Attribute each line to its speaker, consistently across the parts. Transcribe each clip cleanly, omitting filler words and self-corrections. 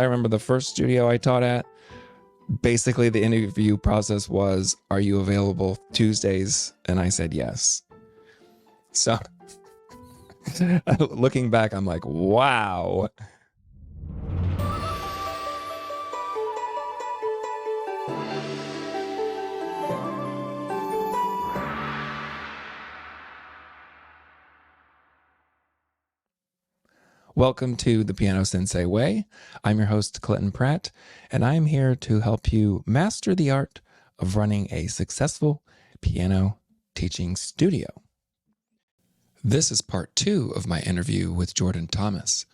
Speaker 1: I remember the first studio I taught at, basically the interview process was, are you available Tuesdays? And I said yes. So looking back, I'm like, wow. Welcome to the Piano Sensei Way. I'm your host, Clinton Pratt, and I'm here to help you master the art of running a successful piano teaching studio. This is part 2 of my interview with Jordan Thomas.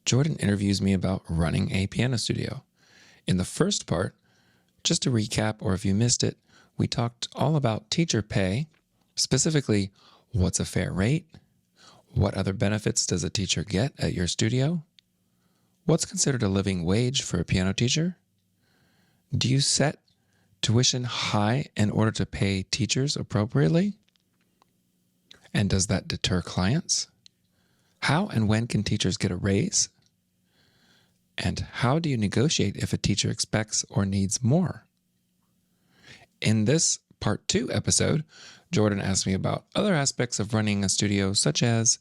Speaker 1: Jordan interviews me about running a piano studio. In the first part, just to recap, or if you missed it, we talked all about teacher pay, specifically what's a fair rate, what other benefits does a teacher get at your studio? What's considered a living wage for a piano teacher? Do you set tuition high in order to pay teachers appropriately? And does that deter clients? How and when can teachers get a raise? And how do you negotiate if a teacher expects or needs more? In this part 2 episode, Jordan asked me about other aspects of running a studio, such as,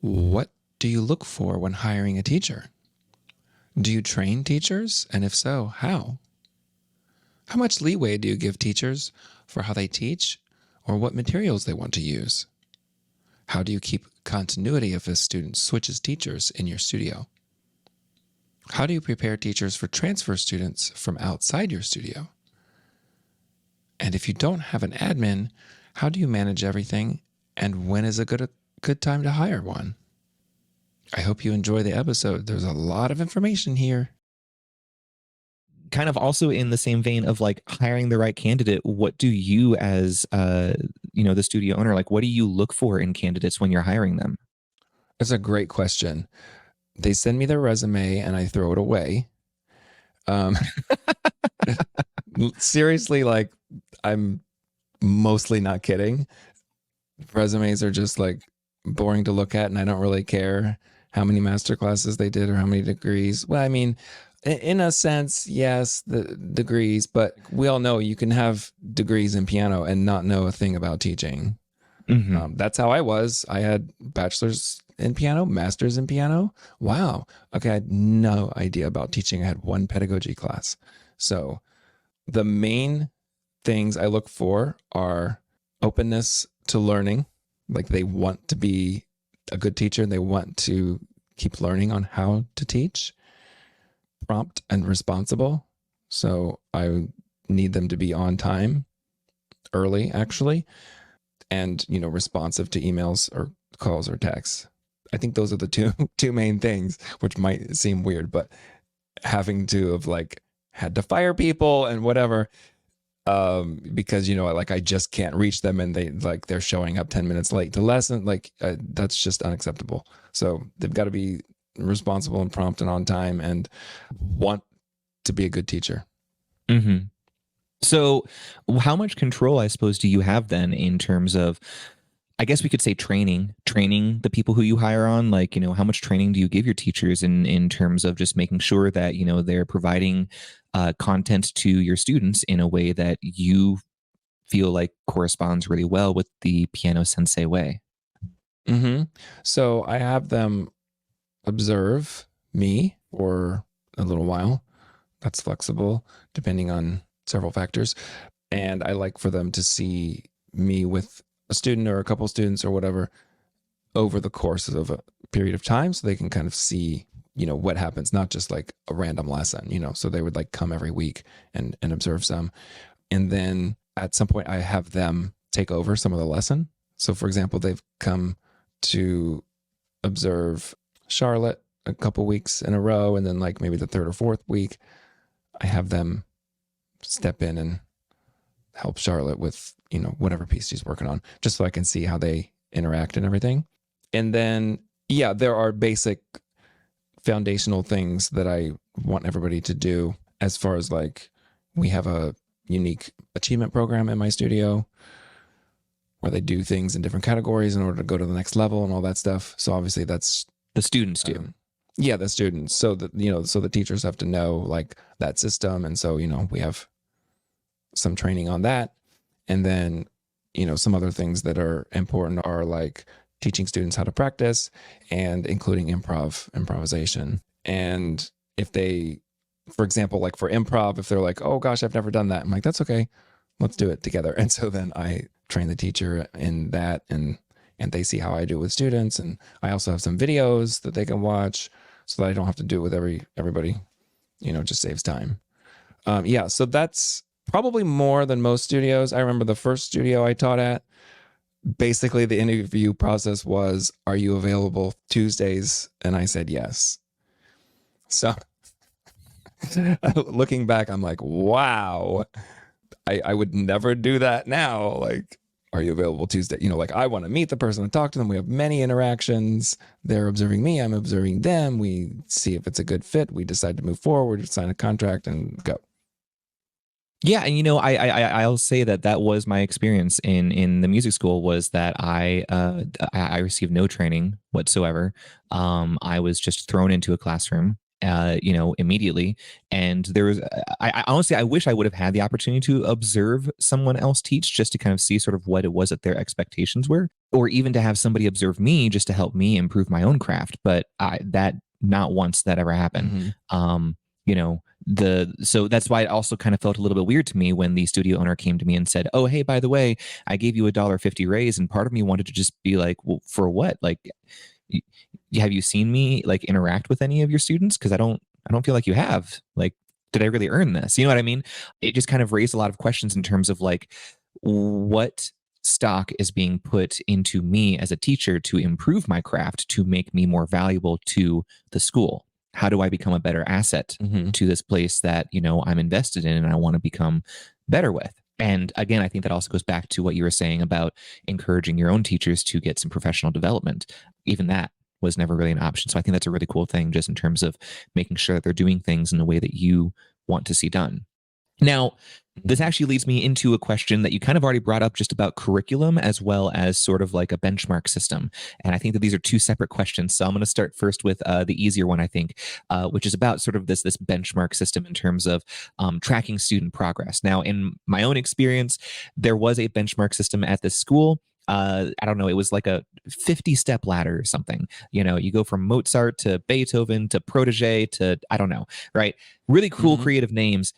Speaker 1: what do you look for when hiring a teacher? Do you train teachers? And if so, how? How much leeway do you give teachers for how they teach or what materials they want to use? How do you keep continuity if a student switches teachers in your studio? How do you prepare teachers for transfer students from outside your studio? And if you don't have an admin, how do you manage everything, and when is a good time to hire one? I hope you enjoy the episode. There's a lot of information here.
Speaker 2: Kind of also in the same vein of like hiring the right candidate, what do you as the studio owner, like what do you look for in candidates when you're hiring them?
Speaker 1: That's a great question. They send me their resume and I throw it away. Seriously, like, I'm mostly not kidding. Resumes are just like boring to look at, and I don't really care how many master classes they did or how many degrees. Well, I mean, in a sense, yes, the degrees, but we all know you can have degrees in piano and not know a thing about teaching.
Speaker 2: Mm-hmm.
Speaker 1: That's how I was. I had bachelor's in piano, master's in piano. Wow. Okay, I had no idea about teaching. I had one pedagogy class. So the main things I look for are openness to learning. Like, they want to be a good teacher and they want to keep learning on how to teach. Prompt and responsible. So I need them to be on time, early actually, and responsive to emails or calls or texts. I think those are the two main things, which might seem weird, but having to have like had to fire people and whatever, because I just can't reach them, and they're showing up 10 minutes late to lesson, that's just unacceptable. So they've got to be responsible and prompt and on time and want to be a good teacher.
Speaker 2: Mm-hmm. So how much control, I suppose, do you have then in terms of, I guess we could say training the people who you hire on? Like, how much training do you give your teachers in terms of just making sure that, they're providing content to your students in a way that you feel like corresponds really well with the Piano Sensei way?
Speaker 1: Mm-hmm. So I have them observe me for a little while. That's flexible depending on several factors. And I like for them to see me with a student or a couple students or whatever over the course of a period of time, so they can kind of see, what happens, not just like a random lesson, so they would like come every week and observe some. And then at some point I have them take over some of the lesson. So for example, they've come to observe Charlotte a couple weeks in a row, and then like maybe the third or fourth week, I have them step in and help Charlotte with, whatever piece she's working on, just so I can see how they interact and everything. And then, yeah, there are basic foundational things that I want everybody to do, as far as like, we have a unique achievement program in my studio where they do things in different categories in order to go to the next level and all that stuff. So obviously that's
Speaker 2: the students do.
Speaker 1: Yeah, the students. So that, so the teachers have to know like that system. And so, we have some training on that. And then, some other things that are important are like teaching students how to practice and including improvisation. And if they, for example, like for improv, if they're like, oh gosh, I've never done that, I'm like, that's okay. Let's do it together. And so then I train the teacher in that, and they see how I do it with students. And I also have some videos that they can watch so that I don't have to do it with everybody, just saves time. Yeah, so that's probably more than most studios. I remember the first studio I taught at, basically the interview process was, are you available Tuesdays? And I said yes. So looking back, I'm like, wow, I would never do that now. Like, are you available Tuesday? Like I want to meet the person and talk to them. We have many interactions. They're observing me. I'm observing them. We see if it's a good fit. We decide to move forward, sign a contract, and go.
Speaker 2: Yeah, and I'll say that was my experience in the music school, was that I received no training whatsoever. I was just thrown into a classroom, immediately, and there was I honestly I wish I would have had the opportunity to observe someone else teach, just to kind of see sort of what it was that their expectations were, or even to have somebody observe me just to help me improve my own craft. But that not once that ever happened. You know, so that's why it also kind of felt a little bit weird to me when the studio owner came to me and said, "Oh, hey, by the way, I gave you $1.50 raise," and part of me wanted to just be like, "Well, for what? Like, y- have you seen me like interact with any of your students? Because I don't feel like you have. Like, did I really earn this? You know what I mean?" It just kind of raised a lot of questions in terms of like what stock is being put into me as a teacher to improve my craft, to make me more valuable to the school. How do I become a better asset
Speaker 1: Mm-hmm.
Speaker 2: to this place that, I'm invested in and I want to become better with? And again, I think that also goes back to what you were saying about encouraging your own teachers to get some professional development. Even that was never really an option. So I think that's a really cool thing, just in terms of making sure that they're doing things in the way that you want to see done. Now, this actually leads me into a question that you kind of already brought up, just about curriculum as well as sort of like a benchmark system. And I think that these are two separate questions. So I'm going to start first with the easier one, I think, which is about sort of this benchmark system in terms of tracking student progress. Now, in my own experience, there was a benchmark system at this school. I don't know, it was like a 50-step ladder or something. You go from Mozart to Beethoven to Protege to, I don't know, right? Really cool,
Speaker 1: Mm-hmm.
Speaker 2: creative names.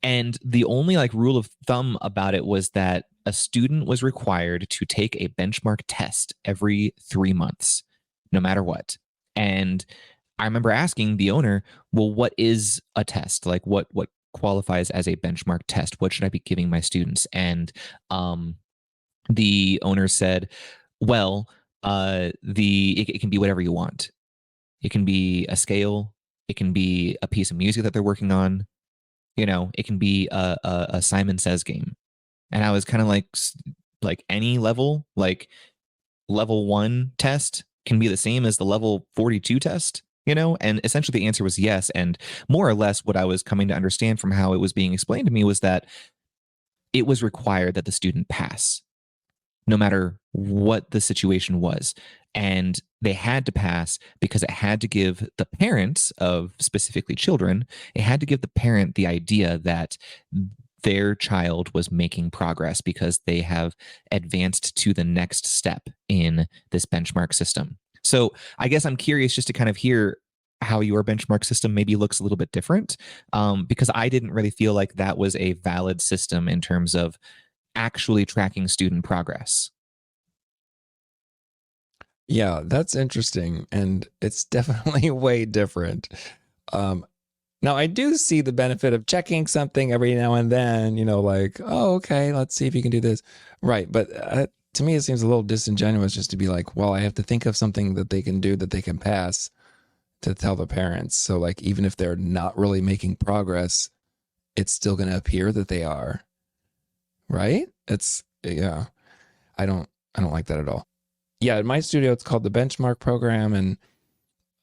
Speaker 2: And the only like rule of thumb about it was that a student was required to take a benchmark test every 3 months, no matter what. And I remember asking the owner, well, what is a test? Like what qualifies as a benchmark test? What should I be giving my students? And the owner said, well, it can be whatever you want. It can be a scale, it can be a piece of music that they're working on, it can be a Simon Says game. And I was kind of like any level, like level 1 test can be the same as the level 42 test, and essentially the answer was yes. And more or less what I was coming to understand from how it was being explained to me was that it was required that the student pass, no matter what the situation was. And they had to pass because it had to give the parents of specifically children, it had to give the parent the idea that their child was making progress because they have advanced to the next step in this benchmark system. So I guess I'm curious just to kind of hear how your benchmark system maybe looks a little bit different, because I didn't really feel like that was a valid system in terms of actually tracking student progress.
Speaker 1: Yeah, that's interesting. And it's definitely way different. Um, Now, I do see the benefit of checking something every now and then, like, oh, okay, let's see if you can do this. Right. But to me, it seems a little disingenuous just to be like, well, I have to think of something that they can do that they can pass to tell the parents. So, like, even if they're not really making progress, it's still going to appear that they are. Right. Yeah, I don't like that at all. Yeah. In my studio, it's called the Benchmark Program. And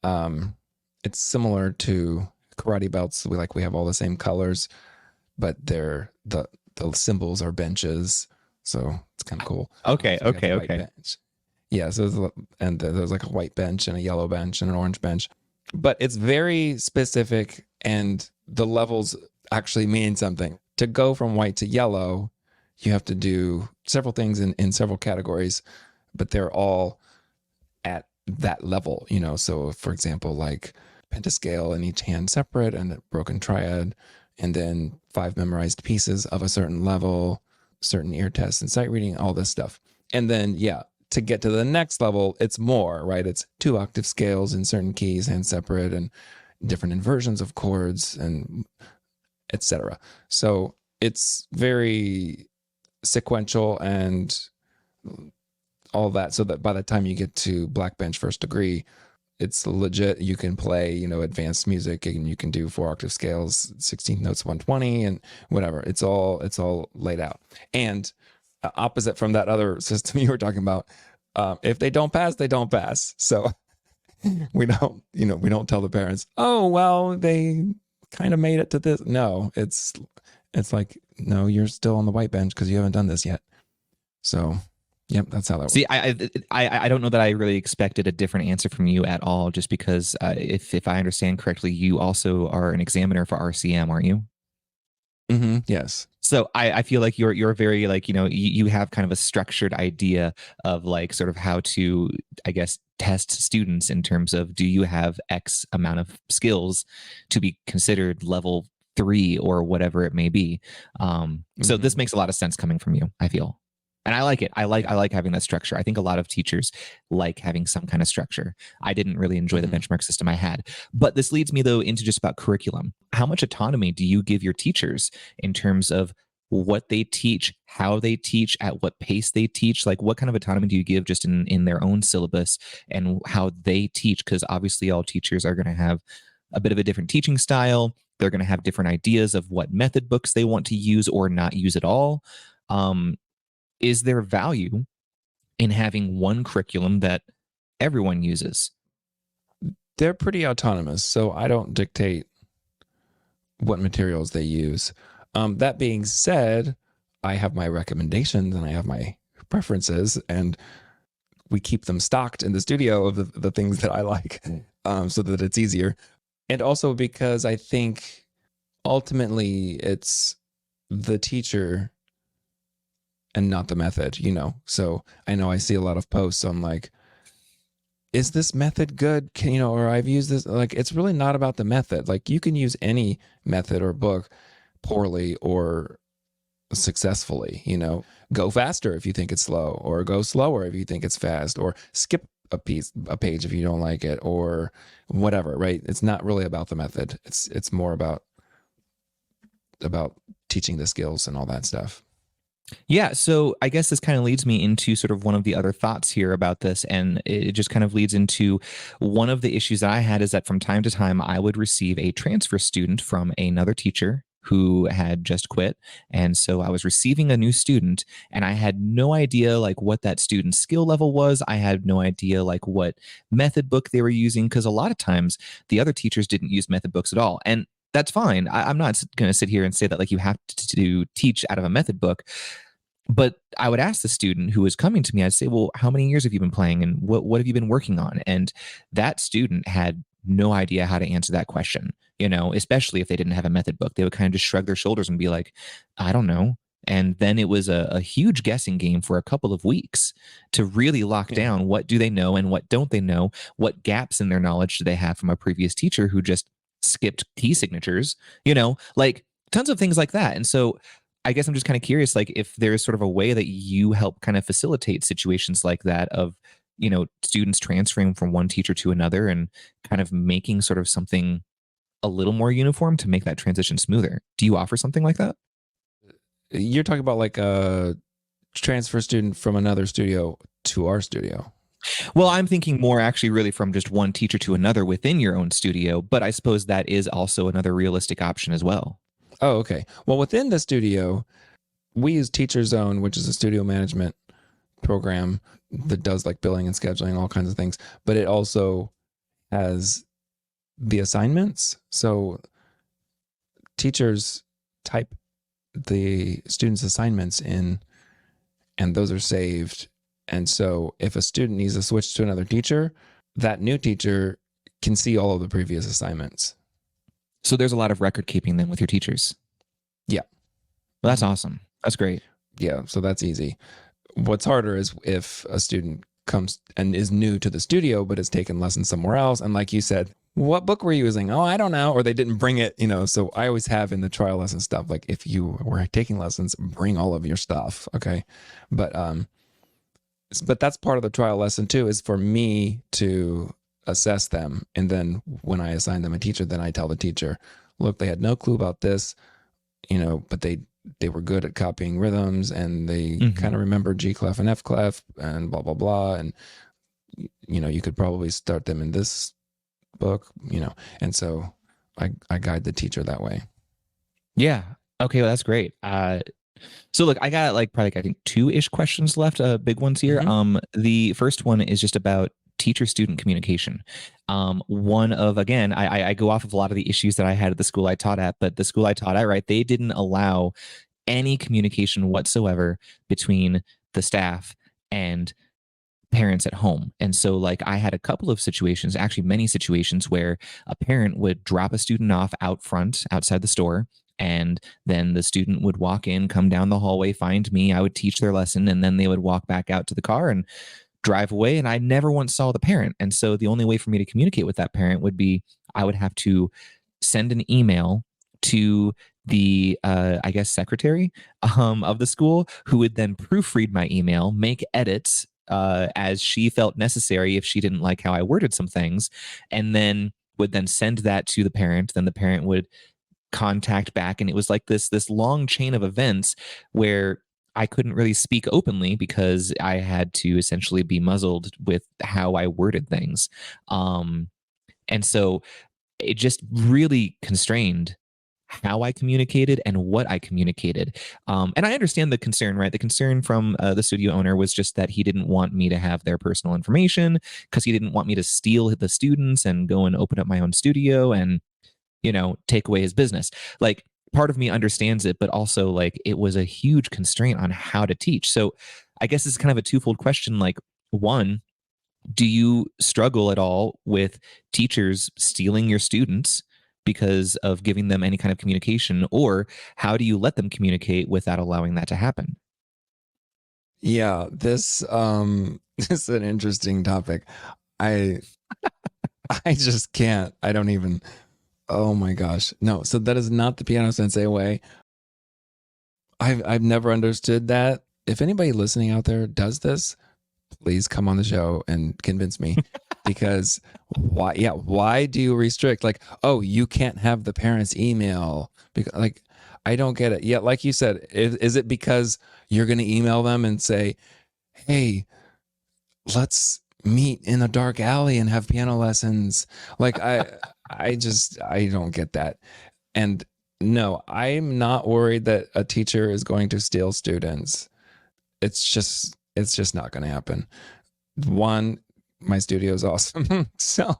Speaker 1: um, it's similar to karate belts. We have all the same colors, but the symbols are benches, so it's kind of cool.
Speaker 2: Okay,
Speaker 1: So we got
Speaker 2: okay,
Speaker 1: the right
Speaker 2: okay.
Speaker 1: bench. Yeah, so and there's like a white bench and a yellow bench and an orange bench, but it's very specific, and the levels actually mean something. To go from white to yellow, you have to do several things in several categories, but they're all at that level, you know. So, for example, like pentascale in each hand separate and a broken triad, and then 5 memorized pieces of a certain level, certain ear tests and sight reading, all this stuff. And then, yeah, to get to the next level, it's more, right? It's 2 octave scales in certain keys, hand separate, and different inversions of chords, and etc. So it's very sequential and all that, so that by the time you get to black bench first degree, it's legit. You can play, you know, advanced music, and you can do 4 octave scales, 16th notes, 120, and whatever. It's all laid out. And opposite from that other system you were talking about, if they don't pass, they don't pass. So we don't, you know, we don't tell the parents, oh well, they kind of made it to this. No, it's like, no, you're still on the white bench because you haven't done this yet. So yep, that's how that works.
Speaker 2: See, I don't know that I really expected a different answer from you at all, just because if I understand correctly, you also are an examiner for RCM, aren't you?
Speaker 1: Mm-hmm. Yes.
Speaker 2: So I feel like you're very, like, you know, you have kind of a structured idea of like sort of how to, I guess, test students in terms of, do you have X amount of skills to be considered level 3 or whatever it may be. So
Speaker 1: Mm-hmm.
Speaker 2: this makes a lot of sense coming from you, I feel. And I like it. I like having that structure. I think a lot of teachers like having some kind of structure. I didn't really enjoy the
Speaker 1: Mm-hmm.
Speaker 2: benchmark system I had. But this leads me though into just about curriculum. How much autonomy do you give your teachers in terms of what they teach, how they teach, at what pace they teach? Like, what kind of autonomy do you give just in their own syllabus and how they teach? Because obviously all teachers are going to have a bit of a different teaching style. They're going to have different ideas of what method books they want to use or not use at all. Is there value in having one curriculum that everyone uses?
Speaker 1: They're pretty autonomous, so I don't dictate what materials they use. That being said, I have my recommendations and I have my preferences, and we keep them stocked in the studio of the things that I like, so that it's easier. And also because I think ultimately it's the teacher and not the method, you know. So I know I see a lot of posts on like, is this method good? Can, you know, or I've used this. Like, it's really not about the method. Like, you can use any method or book poorly or successfully, you know. Go faster if you think it's slow, or go slower if you think it's fast, or skip a page if you don't like it, or whatever, right? It's not really about the method. It's more about teaching the skills and all that stuff.
Speaker 2: Yeah, so I guess this kind of leads me into sort of one of the other thoughts here about this. And it just kind of leads into one of the issues that I had, is that from time to time, I would receive a transfer student from another teacher who had just quit. And so I was receiving a new student, and I had no idea like what that student's skill level was. I had no idea like what method book they were using, because a lot of times the other teachers didn't use method books at all. And that's fine. I'm not going to sit here and say that like you have to teach out of a method book. But I would ask the student who was coming to me, I'd say, well, how many years have you been playing, and what have you been working on? And that student had no idea how to answer that question, you know, especially if they didn't have a method book. They would kind of just shrug their shoulders and be like, I don't know. And then it was a huge guessing game for a couple of weeks to really lock
Speaker 1: Yeah.
Speaker 2: down what do they know and what don't they know, what gaps in their knowledge do they have from a previous teacher who just skipped key signatures, you know, like tons of things like that. And so I guess I'm just kind of curious, like if there's sort of a way that you help kind of facilitate situations like that of, you know, students transferring from one teacher to another and kind of making sort of something a little more uniform to make that transition smoother. Do you offer something like that?
Speaker 1: You're talking about like a transfer student from another studio to our studio.
Speaker 2: Well, I'm thinking more actually really from just one teacher to another within your own studio, but I suppose that is also another realistic option as well.
Speaker 1: Oh, okay. Well, within the studio, we use Teacher Zone, which is a studio management program that does like billing and scheduling, all kinds of things. But it also has the assignments. So teachers type the students' assignments in, and those are saved. And so if a student needs to switch to another teacher, that new teacher can see all of the previous assignments.
Speaker 2: So there's a lot of record keeping then with your teachers.
Speaker 1: Yeah.
Speaker 2: Well, that's awesome. That's great.
Speaker 1: Yeah. So that's easy. What's harder is if a student comes and is new to the studio, but has taken lessons somewhere else. And like you said, what book were you using? Oh, I don't know. Or they didn't bring it, So I always have in the trial lesson stuff, like if you were taking lessons, bring all of your stuff. Okay. But that's part of the trial lesson too, is for me to assess them. And then when I assign them a teacher, then I tell the teacher, look, they had no clue about this, but they were good at copying rhythms and they kind of remember G clef and F clef and blah, blah, blah. And, you could probably start them in this book, and so I guide the teacher that way.
Speaker 2: Yeah. Okay. Well, that's great. So look, I got probably I think 2-ish questions left, big ones here. The first one is just about teacher-student communication. One of, again, I go off of a lot of the issues that I had at the school I taught at, but the school I taught at, right, they didn't allow any communication whatsoever between the staff and parents at home. And so I had a couple of situations, actually many situations, where a parent would drop a student off out front outside the store, and then the student would walk in, come down the hallway, find me, I would teach their lesson, and then they would walk back out to the car and drive away, and I never once saw the parent. And so the only way for me to communicate with that parent would be I would have to send an email to the I guess secretary of the school, who would then proofread my email, make edits as she felt necessary if she didn't like how I worded some things, and then would then send that to the parent. Then the parent would contact back, and it was like this long chain of events where I couldn't really speak openly because I had to essentially be muzzled with how I worded things. And so it just really constrained how I communicated and what I communicated. And I understand the concern, right? The concern from the studio owner was just that he didn't want me to have their personal information, because he didn't want me to steal the students and go and open up my own studio and, take away his business. Part of me understands it, but also it was a huge constraint on how to teach. So I guess it's kind of a twofold question. One, do you struggle at all with teachers stealing your students because of giving them any kind of communication, or how do you let them communicate without allowing that to happen?
Speaker 1: Yeah, this this is an interesting topic. I I just can't. I don't even. Oh my gosh. No, so that is not the piano sensei way. I've never understood that. If anybody listening out there does this, please come on the show and convince me. Because why do you restrict? Oh, you can't have the parents' email. Because I don't get it. Yeah, like you said, is it because you're going to email them and say, hey, let's meet in a dark alley and have piano lessons? I don't get that. And no, I'm not worried that a teacher is going to steal students. It's just not going to happen. One, my studio is awesome. So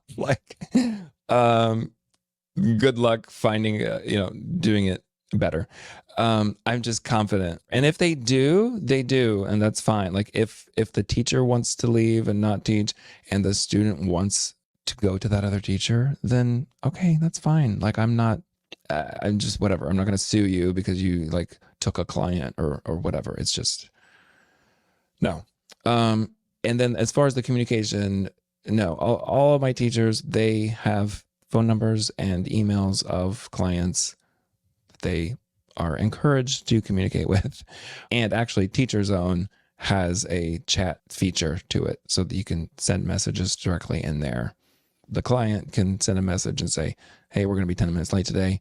Speaker 1: good luck finding, doing it better. I'm just confident. And if they do, they do. And that's fine. If the teacher wants to leave and not teach, and the student wants to go to that other teacher, then okay, that's fine. I'm just whatever. I'm not going to sue you because you took a client or whatever. It's just no. And then as far as the communication, no, all of my teachers, they have phone numbers and emails of clients they are encouraged to communicate with. And actually Teacher Zone has a chat feature to it so that you can send messages directly in there. The client can send a message and say, hey, we're going to be 10 minutes late today,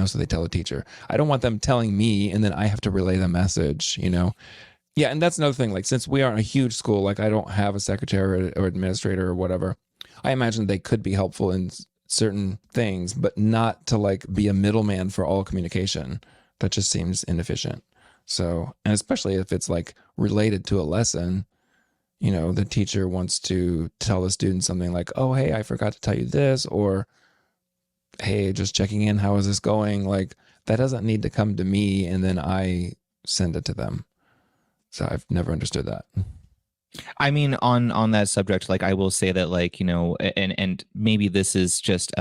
Speaker 1: so they tell the teacher. I don't want them telling me and then I have to relay the message, Yeah, and that's another thing. Since we aren't a huge school, I don't have a secretary or administrator or whatever, I imagine they could be helpful in certain things, but not to be a middleman for all communication. That just seems inefficient. So, and especially if it's related to a lesson, the teacher wants to tell the student something oh, hey, I forgot to tell you this, or hey, just checking in, how is this going? That doesn't need to come to me and then I send it to them. So I've never understood that.
Speaker 2: I mean, on that subject, like I will say that, like, and maybe this is just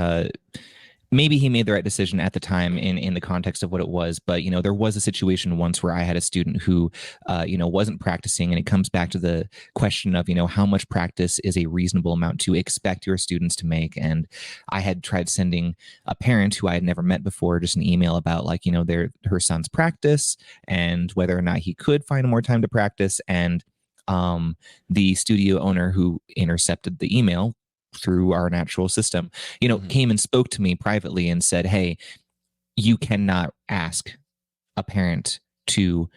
Speaker 2: maybe he made the right decision at the time in the context of what it was, but there was a situation once where I had a student who wasn't practicing, and it comes back to the question of how much practice is a reasonable amount to expect your students to make. And I had tried sending a parent who I had never met before just an email about, like, her son's practice and whether or not he could find more time to practice. And the studio owner who intercepted the email through our natural system, came and spoke to me privately and said, "Hey, you cannot ask a parent to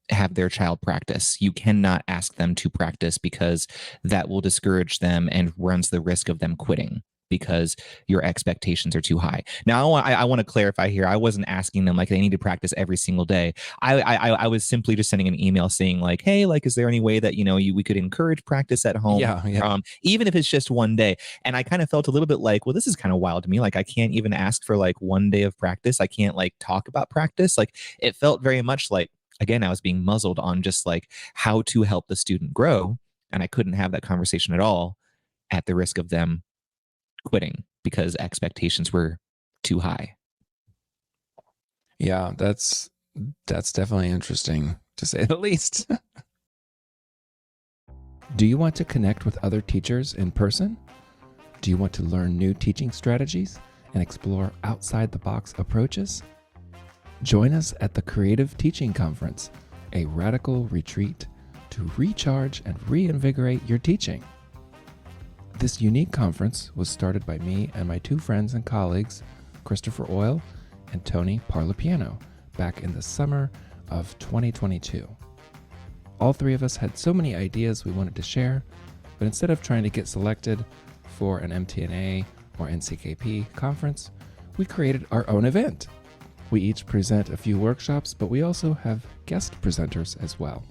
Speaker 2: have their child practice. You cannot ask them to practice because that will discourage them and runs the risk of them quitting because your expectations are too high." Now, I want to clarify here. I wasn't asking them like they need to practice every single day. I was simply just sending an email saying like, "Hey, like, is there any way that we could encourage practice at home,
Speaker 1: Yeah.
Speaker 2: even if it's just one day?" And I kind of felt a little bit like, well, this is kind of wild to me. Like, I can't even ask for like one day of practice. I can't like talk about practice. Like, it felt very much like, again, I was being muzzled on just like how to help the student grow. And I couldn't have that conversation at all at the risk of them quitting because expectations were too high.
Speaker 1: Yeah, that's definitely interesting to say the least. Do you want to connect with other teachers in person? Do you want to learn new teaching strategies and explore outside the box approaches? Join us at the Creative Teaching Conference, a radical retreat to recharge and reinvigorate your teaching. This unique conference was started by me and my two friends and colleagues, Christopher Oil and Tony Parlapiano, back in the summer of 2022. All three of us had so many ideas we wanted to share, but instead of trying to get selected for an MTNA or NCKP conference, we created our own event. We each present a few workshops, but we also have guest presenters as well.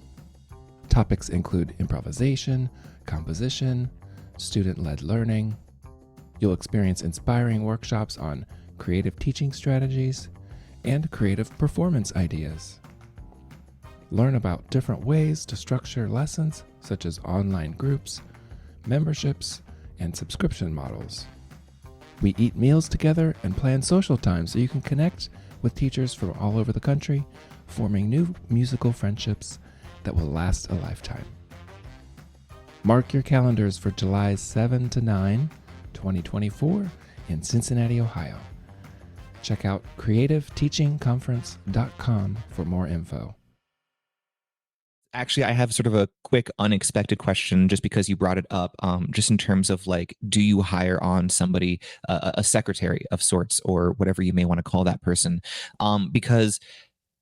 Speaker 1: Topics include improvisation, composition, student-led learning. You'll experience inspiring workshops on creative teaching strategies and creative performance ideas. Learn about different ways to structure lessons, such as online groups, memberships, and subscription models. We eat meals together and plan social time so you can connect with teachers from all over the country, forming new musical friendships that will last a lifetime. Mark your calendars for July 7 to 9, 2024 in Cincinnati, Ohio. Check out creativeteachingconference.com for more info.
Speaker 2: Actually, I have sort of a quick unexpected question just because you brought it up, just in terms of like, do you hire on somebody, a secretary of sorts, or whatever you may want to call that person? Because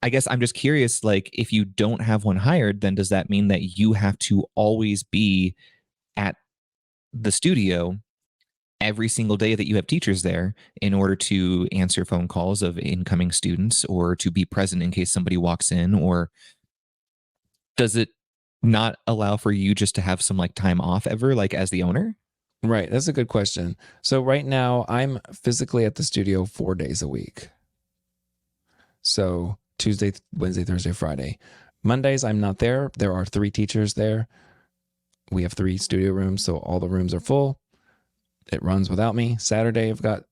Speaker 2: I guess I'm just curious, like, if you don't have one hired, then does that mean that you have to always be at the studio every single day that you have teachers there in order to answer phone calls of incoming students or to be present in case somebody walks in? Or does it not allow for you just to have some like time off ever, like as the owner?
Speaker 1: Right, that's a good question. So right now I'm physically at the studio 4 days a week. So Tuesday, Wednesday, Thursday, Friday. Mondays I'm not there. There are 3 teachers there. We have 3 studio rooms, so all the rooms are full. It runs without me. Saturday I've got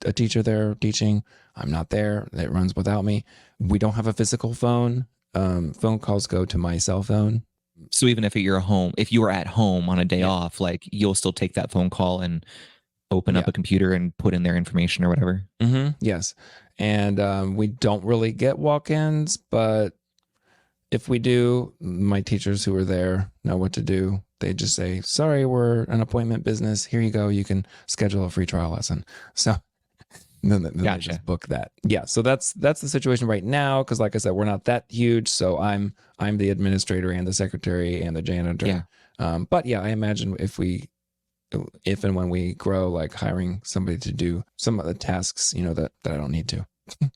Speaker 1: a teacher there teaching. I'm not there. It runs without me. We don't have a physical phone. Phone calls go to my cell phone.
Speaker 2: So even if you're home, if you were at home on a day off, like you'll still take that phone call and open up a computer and put in their information or whatever.
Speaker 1: Yes. And we don't really get walk-ins, but if we do, my teachers who are there know what to do. They just say, "Sorry, we're an appointment business. Here you go. You can schedule a free trial lesson." So then they just book that. Yeah. So that's the situation right now. Cause like I said, we're not that huge. So I'm the administrator and the secretary and the janitor.
Speaker 2: Yeah.
Speaker 1: But yeah, I imagine if and when we grow, like hiring somebody to do some of the tasks, that I don't need to.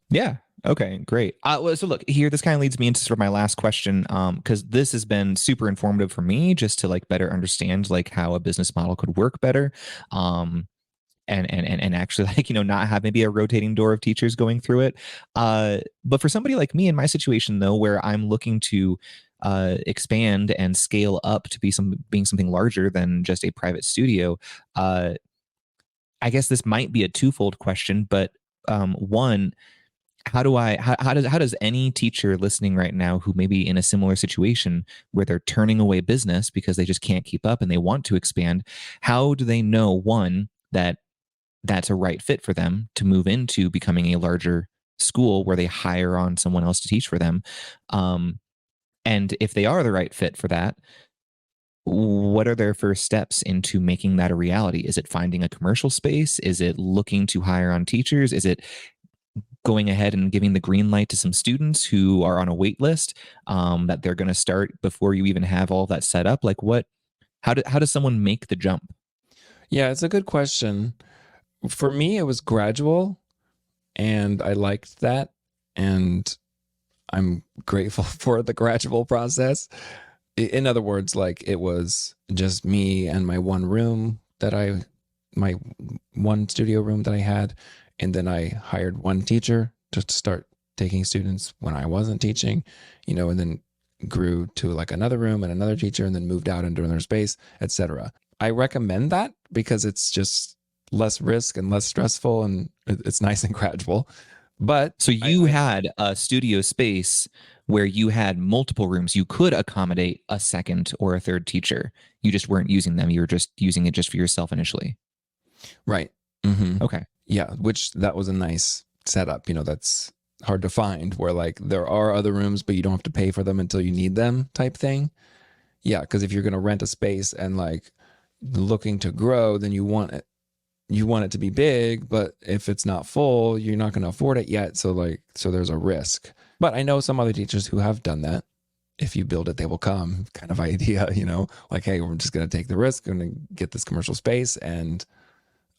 Speaker 2: Yeah. Okay, great. Well, so look here, this kind of leads me into sort of my last question, because this has been super informative for me just to like better understand like how a business model could work better. And actually like, not have maybe a rotating door of teachers going through it. But for somebody like me in my situation though, where I'm looking to expand and scale up to being something larger than just a private studio. Uh, I guess this might be a twofold question, but one, how does any teacher listening right now who may be in a similar situation where they're turning away business because they just can't keep up and they want to expand, how do they know, one, that that's a right fit for them to move into becoming a larger school where they hire on someone else to teach for them? And if they are the right fit for that, what are their first steps into making that a reality? Is it finding a commercial space? Is it looking to hire on teachers? Is it going ahead and giving the green light to some students who are on a wait list, that they're going to start before you even have all of that set up? Like what, how does someone make the jump?
Speaker 1: Yeah, it's a good question. For me, it was gradual, and I liked that. And I'm grateful for the gradual process. In other words, like it was just me and my my one studio room that I had. And then I hired one teacher just to start taking students when I wasn't teaching, and then grew to like another room and another teacher, and then moved out into another space, etc. I recommend that because it's just less risk and less stressful, and it's nice and gradual. But
Speaker 2: So you had a studio space where you had multiple rooms. You could accommodate a second or a third teacher. You just weren't using them. You were just using it just for yourself initially.
Speaker 1: right. Hmm.
Speaker 2: Okay.
Speaker 1: Yeah, which that was a nice setup. That's hard to find where like there are other rooms, but you don't have to pay for them until you need them type thing. Yeah, because if you're going to rent a space and like looking to grow, then you want it to be big, but if it's not full, you're not going to afford it yet. So there's a risk. But I know some other teachers who have done that. If you build it, they will come kind of idea, like, hey, we're just going to take the risk, going to get this commercial space and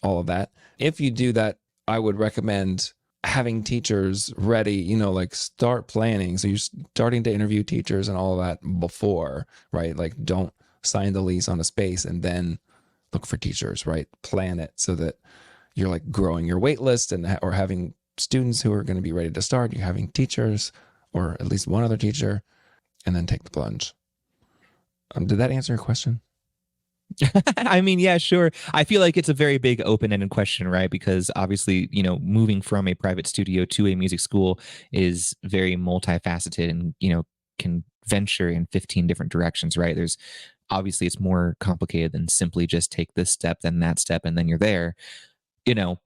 Speaker 1: all of that. If you do that, I would recommend having teachers ready, like start planning. So you're starting to interview teachers and all of that before, right? Like don't sign the lease on a space and then look for teachers, right? Plan it so that you're like growing your wait list or having students who are going to be ready to start. You're having teachers or at least one other teacher, and then take the plunge. Did that answer your question?
Speaker 2: I mean, yeah, sure. I feel like it's a very big open-ended question, right? Because obviously, moving from a private studio to a music school is very multifaceted and, can venture in 15 different directions, right? There's obviously it's more complicated than simply just take this step, then that step, and then you're there.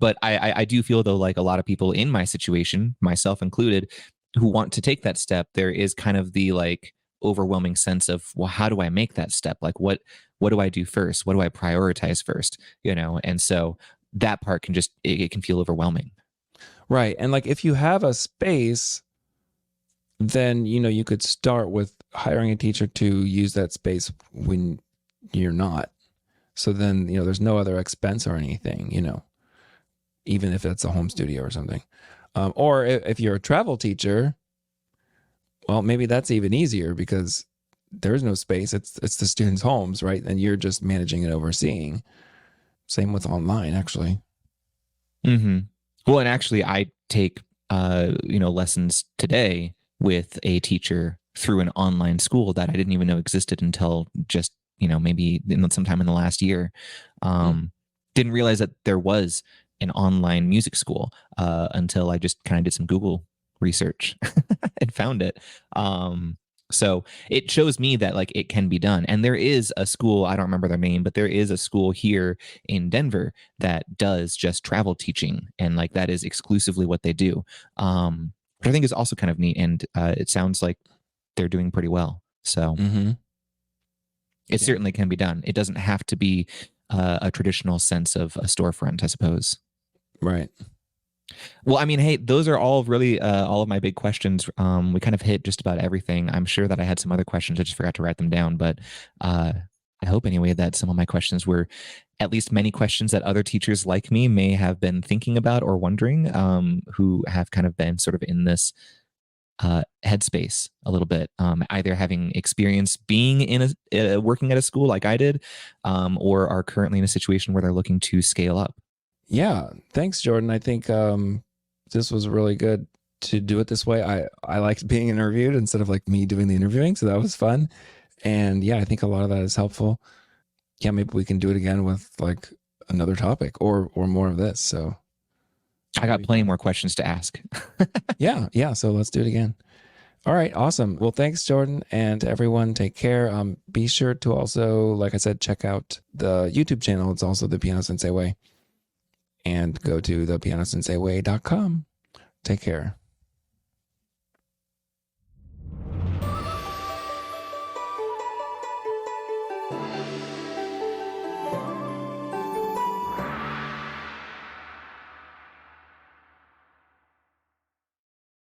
Speaker 2: But I do feel though, like a lot of people in my situation, myself included, who want to take that step, there is kind of the like overwhelming sense of, well, how do I make that step? Like what do I do first? What do I prioritize first? And so that part can just it can feel overwhelming.
Speaker 1: Right. And like if you have a space, then you could start with hiring a teacher to use that space when you're not. So then, there's no other expense or anything, even if it's a home studio or something. Or if you're a travel teacher, well, maybe that's even easier because there's no space. It's the students' homes, right? And you're just managing and overseeing. Same with online, actually.
Speaker 2: Mm-hmm. Well, and actually, I take lessons today with a teacher through an online school that I didn't even know existed until just maybe sometime in the last year. Didn't realize that there was an online music school until I just kind of did some Google research and found it. So it shows me that like it can be done. And there is a school, I don't remember their name, but there is a school here in Denver that does just travel teaching. And like that is exclusively what they do. Which I think is also kind of neat. And it sounds like they're doing pretty well. So it certainly can be done. It doesn't have to be a traditional sense of a storefront, I suppose.
Speaker 1: Right.
Speaker 2: Well, I mean, hey, those are all really all of my big questions. We kind of hit just about everything. I'm sure that I had some other questions. I just forgot to write them down. But I hope anyway that some of my questions were at least many questions that other teachers like me may have been thinking about or wondering, who have kind of been sort of in this headspace a little bit, either having experience being in working at a school like I did, or are currently in a situation where they're looking to scale up.
Speaker 1: Yeah. Thanks, Jordan. I think this was really good. to do it this way. I liked being interviewed instead of like me doing the interviewing. So that was fun. And yeah, I think a lot of that is helpful. Yeah, maybe we can do it again with like another topic or more of this. So
Speaker 2: I got plenty more questions to ask.
Speaker 1: yeah. So let's do it again. All right, awesome. Well, thanks, Jordan, and everyone. Take care. Be sure to also, like I said, check out the YouTube channel. It's also the Piano Sensei Way, and go to thepianosenseiway.com. Take care.